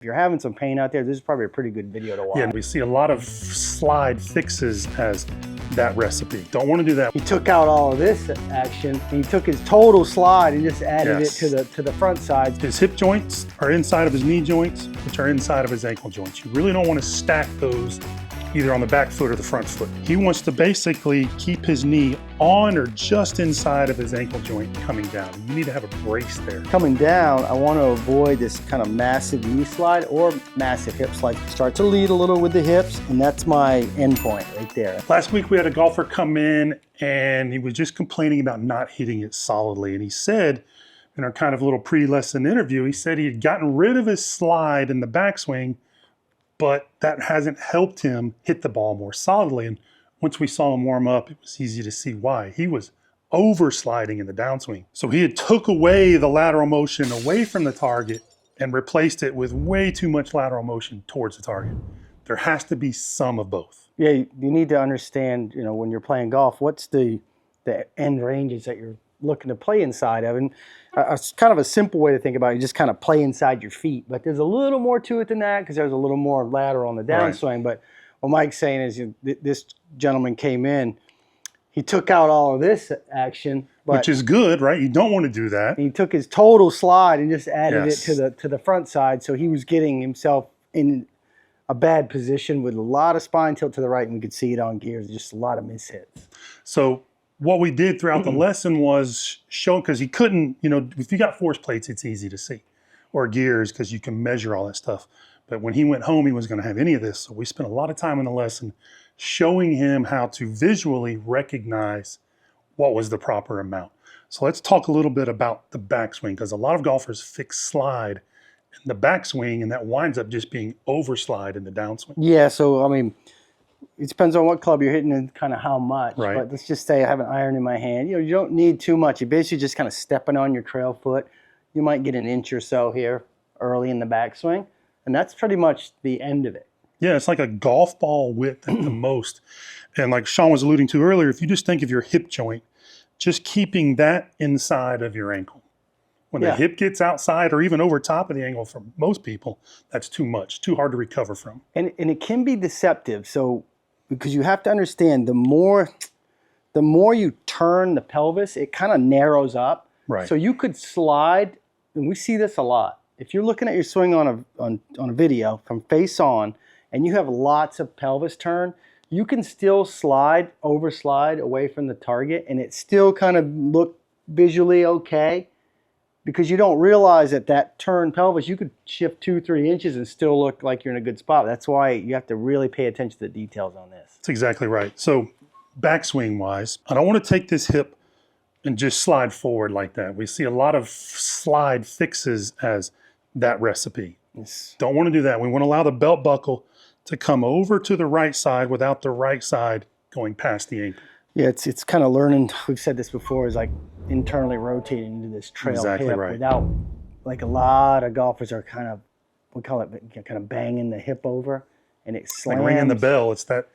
If you're having some pain out there, this is probably a pretty good video to watch. Yeah, we see a lot of slide fixes as that recipe. Don't want to do that. He took out all of this action, and he took his total slide and just added it to the front side. His hip joints are inside of his knee joints, which are inside of his ankle joints. You really don't want to stack those either on the back foot or the front foot. He wants to basically keep his knee on or just inside of his ankle joint coming down. You need to have a brace there. Coming down, I want to avoid this kind of massive knee slide or massive hip slide. Start to lead a little with the hips, and that's my end point right there. Last week we had a golfer come in and he was just complaining about not hitting it solidly. And he said, in our kind of little pre-lesson interview, he said he had gotten rid of his slide in the backswing, but that hasn't helped him hit the ball more solidly. And once we saw him warm up, it was easy to see why. He was oversliding in the downswing. So he had took away the lateral motion away from the target and replaced it with way too much lateral motion towards the target. There has to be some of both. Yeah, you need to understand, you know, when you're playing golf, what's the end ranges that you're looking to play inside of. And it's kind of a simple way to think about it. You just kind of play inside your feet. But there's a little more to it than that because there's a little more lateral on the downswing. Right. But what Mike's saying is this gentleman came in, he took out all of this action. Which is good, right? You don't want to do that. He took his total slide and just added it to the front side. So he was getting himself in a bad position with a lot of spine tilt to the right, and we could see it on gears, just a lot of mishits. So what we did throughout the lesson was show, because he couldn't, you know, if you got force plates, it's easy to see, or gears, because you can measure all that stuff. But when he went home, he wasn't going to have any of this. So we spent a lot of time in the lesson showing him how to visually recognize what was the proper amount. So let's talk a little bit about the backswing, because a lot of golfers fix slide in the backswing, and that winds up just being overslide in the downswing. Yeah, so I mean, it depends on what club you're hitting and kind of how much. Right. But let's just say I have an iron in my hand. You know, you don't need too much. You're basically just kind of stepping on your trail foot. You might get an inch or so here early in the backswing, and that's pretty much the end of it. Yeah, it's like a golf ball width at the most. And like Sean was alluding to earlier, if you just think of your hip joint, just keeping that inside of your ankle. When the hip gets outside or even over top of the ankle for most people, that's too much, too hard to recover from. And it can be deceptive. So because you have to understand, the more you turn the pelvis, it kind of narrows up. Right. So you could slide, and we see this a lot. If you're looking at your swing on a video from face on, and you have lots of pelvis turn, you can still overslide away from the target, and it still kind of look visually okay, because you don't realize that turn pelvis, you could shift 2-3 inches and still look like you're in a good spot. That's why you have to really pay attention to the details on this. That's exactly right. So backswing wise, I don't want to take this hip and just slide forward like that. We see a lot of slide fixes as that recipe. Yes. Don't want to do that. We want to allow the belt buckle to come over to the right side without the right side going past the ankle. Yeah, it's kind of learning, we've said this before, is like internally rotating into this trail hip without, like a lot of golfers are kind of, we call it kind of banging the hip over, and it slams. Like ringing the bell. It's that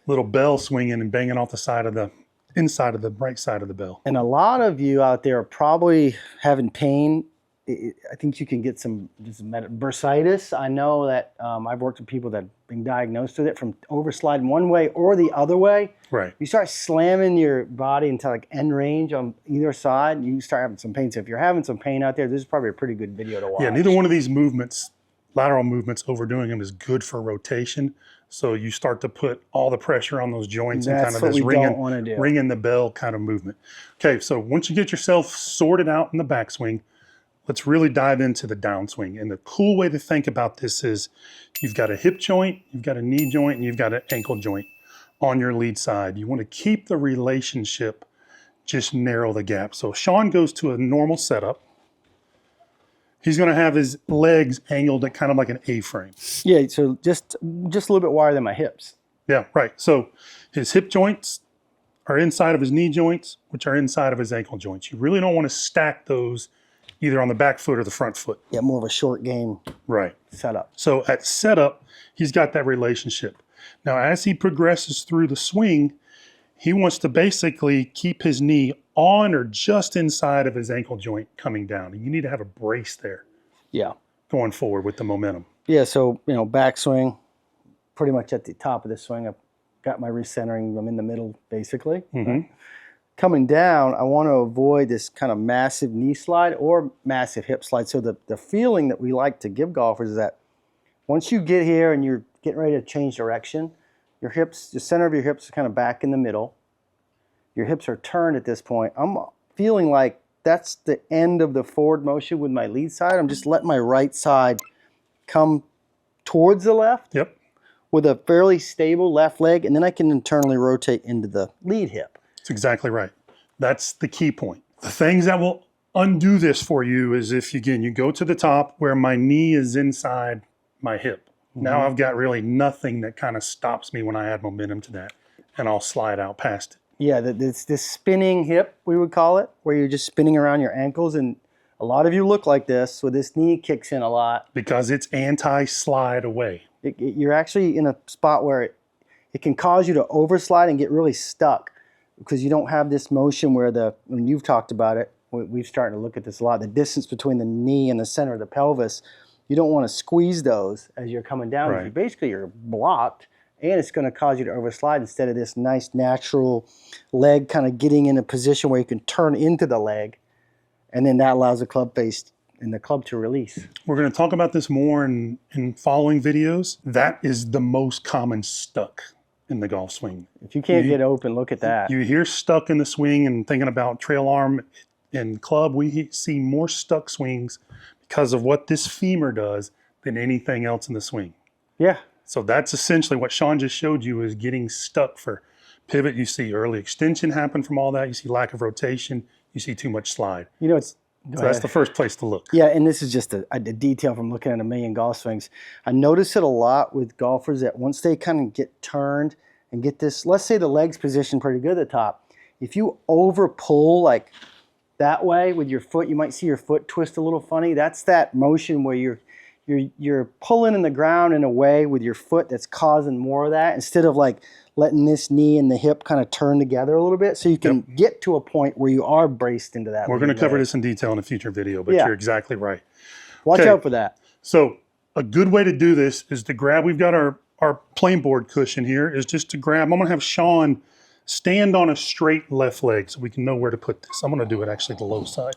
little bell swinging and banging off the side of the, inside of the right side of the bell. And a lot of you out there are probably having pain. I think you can get some bursitis. I know that I've worked with people that have been diagnosed with it from oversliding one way or the other way. Right. You start slamming your body into like end range on either side, you start having some pain. So if you're having some pain out there, this is probably a pretty good video to watch. Yeah, neither one of these movements, lateral movements, overdoing them is good for rotation. So you start to put all the pressure on those joints and kind of this ringing the bell kind of movement. Okay, so once you get yourself sorted out in the backswing, let's really dive into the downswing. And the cool way to think about this is you've got a hip joint, you've got a knee joint, and you've got an ankle joint on your lead side. You want to keep the relationship, just narrow the gap. So Sean goes to a normal setup. He's going to have his legs angled at kind of like an A-frame. Yeah, so just a little bit wider than my hips. Yeah, right. So his hip joints are inside of his knee joints, which are inside of his ankle joints. You really don't want to stack those either on the back foot or the front foot. Yeah, more of a short game setup. So at setup, he's got that relationship. Now, as he progresses through the swing, he wants to basically keep his knee on or just inside of his ankle joint coming down. And you need to have a brace there. Yeah. Going forward with the momentum. Yeah, so, backswing, pretty much at the top of the swing. I've got my recentering. I'm in the middle, basically. Mm-hmm. Coming down, I want to avoid this kind of massive knee slide or massive hip slide. So the feeling that we like to give golfers is that once you get here and you're getting ready to change direction, your hips, the center of your hips is kind of back in the middle. Your hips are turned at this point. I'm feeling like that's the end of the forward motion with my lead side. I'm just letting my right side come towards the left. Yep. With a fairly stable left leg, and then I can internally rotate into the lead hip. That's exactly right. That's the key point. The things that will undo this for you is if, again, you go to the top where my knee is inside my hip. Mm-hmm. Now I've got really nothing that kind of stops me when I add momentum to that, and I'll slide out past it. Yeah, it's this spinning hip, we would call it, where you're just spinning around your ankles, and a lot of you look like this, so this knee kicks in a lot. Because it's anti-slide away. You're actually in a spot where it can cause you to overslide and get really stuck because you don't have this motion where when you've talked about it, we've started to look at this a lot, the distance between the knee and the center of the pelvis, you don't want to squeeze those as you're coming down. Right. Basically, you're blocked, and it's going to cause you to overslide instead of this nice natural leg kind of getting in a position where you can turn into the leg, and then that allows the club face and the club to release. We're going to talk about this more in following videos. That is the most common stuck in the golf swing. If you can't get open, look at that. You hear stuck in the swing and thinking about trail arm and club, we see more stuck swings because of what this femur does than anything else in the swing. Yeah. So that's essentially what Sean just showed you is getting stuck for pivot. You see early extension happen from all that. You see lack of rotation. You see too much slide. So that's the first place to look. Yeah, and this is just a detail from looking at a million golf swings. I notice it a lot with golfers that once they kind of get turned and get this, let's say the leg's positioned pretty good at the top. If you over pull like that way with your foot, you might see your foot twist a little funny. That's that motion where you're pulling in the ground in a way with your foot that's causing more of that instead of like letting this knee and the hip kind of turn together a little bit so you can get to a point where you are braced into that. We're going to cover this in detail in a future video, but you're exactly right. Watch out for that. So a good way to do this is to grab, we've got our plain board cushion here, is just to grab, I'm going to have Sean stand on a straight left leg so we can know where to put this. I'm going to do it actually the low side.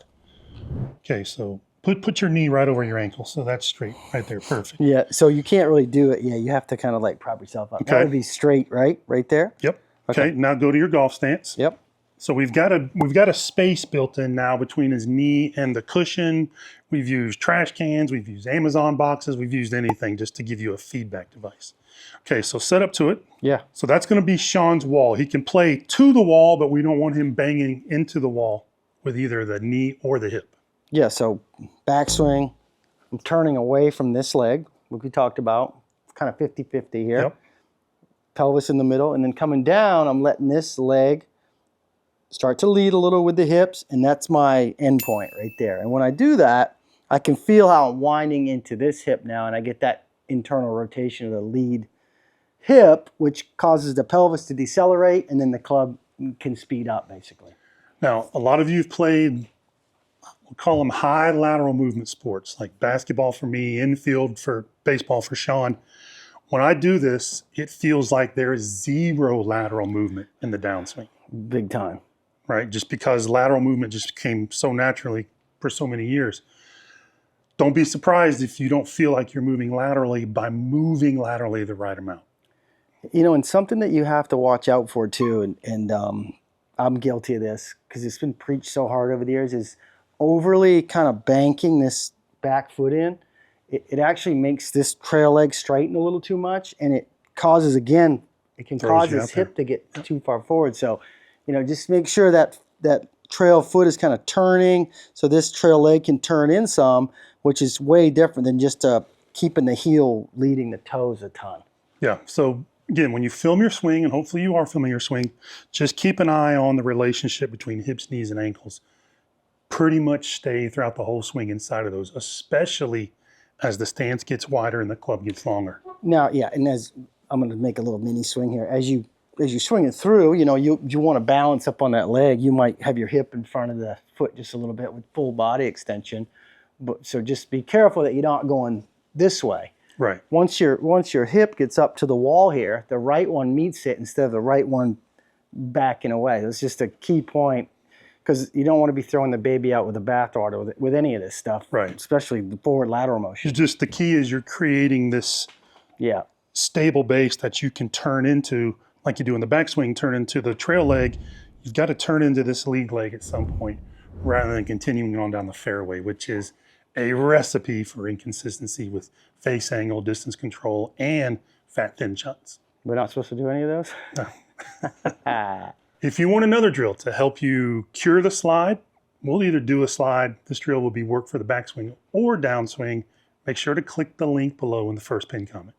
Okay, so put your knee right over your ankle. So that's straight right there. Perfect. Yeah, so you can't really do it. Yeah, you have to kind of like prop yourself up. Okay. That would be straight, right? Right there? Yep. Okay, now go to your golf stance. Yep. So we've got a space built in now between his knee and the cushion. We've used trash cans, we've used Amazon boxes, we've used anything just to give you a feedback device. Okay, so set up to it. Yeah. So that's going to be Sean's wall. He can play to the wall, but we don't want him banging into the wall with either the knee or the hip. Yeah, so backswing, I'm turning away from this leg, which we talked about, kind of 50-50 here. Yep. Pelvis in the middle, and then coming down, I'm letting this leg start to lead a little with the hips, and that's my end point right there. And when I do that, I can feel how I'm winding into this hip now, and I get that internal rotation of the lead hip, which causes the pelvis to decelerate, and then the club can speed up, basically. Now, a lot of you have played, we'll call them high lateral movement sports, like basketball for me, infield for baseball for Sean. When I do this, it feels like there is zero lateral movement in the downswing. Big time. Right? Just because lateral movement just came so naturally for so many years. Don't be surprised if you don't feel like you're moving laterally by moving laterally the right amount. And something that you have to watch out for too, and I'm guilty of this because it's been preached so hard over the years, is overly kind of banking this back foot in. It actually makes this trail leg straighten a little too much, and it causes, again, it can cause this hip to get too far forward. So, just make sure that that trail foot is kind of turning so this trail leg can turn in some, which is way different than just keeping the heel leading the toes a ton. Yeah, so again, when you film your swing, and hopefully you are filming your swing, just keep an eye on the relationship between hips, knees, and ankles. Pretty much stay throughout the whole swing inside of those, especially as the stance gets wider and the club gets longer. Now, yeah, and as I'm going to make a little mini swing here, as you swing it through, you want to balance up on that leg. You might have your hip in front of the foot just a little bit with full body extension. So just be careful that you're not going this way. Right. Once your hip gets up to the wall here, the right one meets it instead of the right one backing away. That's just a key point, because you don't want to be throwing the baby out with the bathwater with any of this stuff, right? Especially the forward lateral motion. It's just the key is you're creating this stable base that you can turn into, like you do in the backswing, turn into the trail leg. You've got to turn into this lead leg at some point rather than continuing on down the fairway, which is a recipe for inconsistency with face angle, distance control, and fat thin shots. We're not supposed to do any of those? No. If you want another drill to help you cure the slide, we'll either do a slide. This drill will be work for the backswing or downswing. Make sure to click the link below in the first pinned comment.